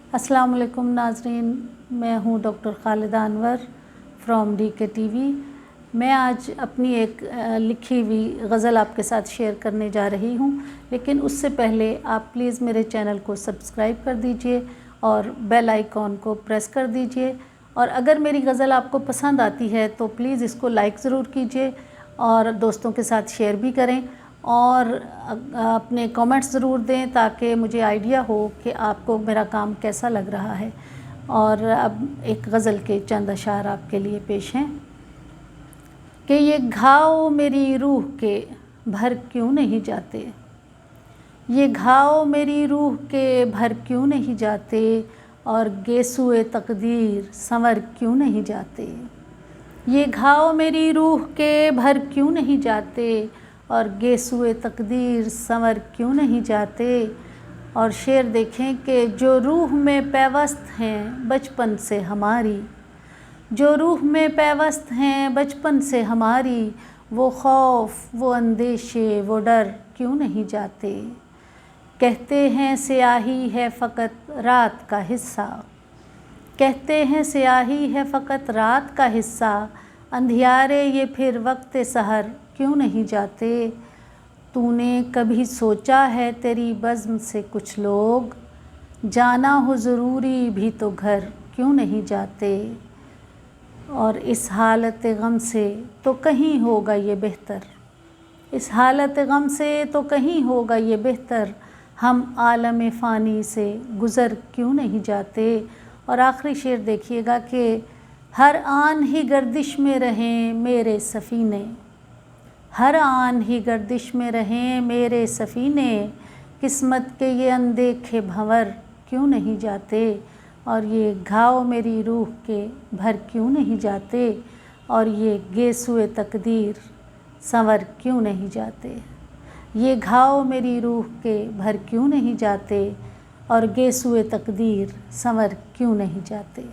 अस्सलाम वालेकुम नाज़रीन, मैं हूँ doctor Khalida Anwar from DK TV। मैं आज अपनी एक लिखी हुई गज़ल आपके साथ शेयर करने जा रही हूँ, लेकिन उससे पहले आप प्लीज़ मेरे चैनल को सब्सक्राइब कर दीजिए और बेल आइकॉन को प्रेस कर दीजिए। और अगर मेरी गज़ल आपको पसंद आती है तो प्लीज़ इसको लाइक ज़रूर कीजिए और दोस्तों के साथ शेयर भी करें और अपने कमेंट्स ज़रूर दें ताकि मुझे आइडिया हो कि आपको मेरा काम कैसा लग रहा है। और अब एक गज़ल के चंद अशार आपके लिए पेश हैं कि ये घाव मेरी रूह के भर क्यों नहीं जाते, ये घाव मेरी रूह के भर क्यों नहीं जाते, और गेसुए तकदीर संवर क्यों नहीं जाते। ये घाव मेरी रूह के भर क्यों नहीं जाते और गेसुए तकदीर संवर क्यों नहीं जाते। और शेर देखें कि जो रूह में पैवस्त हैं बचपन से हमारी, जो रूह में पैवस्त हैं बचपन से हमारी, वो खौफ वो अंदेशे वो डर क्यों नहीं जाते। कहते हैं स्याही है फ़कत रात का हिस्सा, कहते हैं स्याही है फ़कत रात का हिस्सा, अंधियारे ये फिर वक्त सहर क्यों नहीं जाते। तूने कभी सोचा है तेरी बज़्म से कुछ लोग, जाना हो ज़रूरी भी तो घर क्यों नहीं जाते। और इस हालत गम से तो कहीं होगा ये बेहतर, इस हालत गम से तो कहीं होगा ये बेहतर, हम आलम फ़ानी से गुज़र क्यों नहीं जाते। और आखिरी शेर देखिएगा कि हर आन ही गर्दिश में रहें मेरे सफ़ीने, हर आन ही गर्दिश में रहें मेरे सफ़ीने, किस्मत के ये अनदेखे भंवर क्यों नहीं जाते। और ये घाव मेरी रूह के भर क्यों नहीं जाते, और ये गेसुए तकदीर संवर क्यों नहीं जाते। ये घाव मेरी रूह के भर क्यों नहीं जाते और गेसुए तकदीर संवर क्यों नहीं जाते।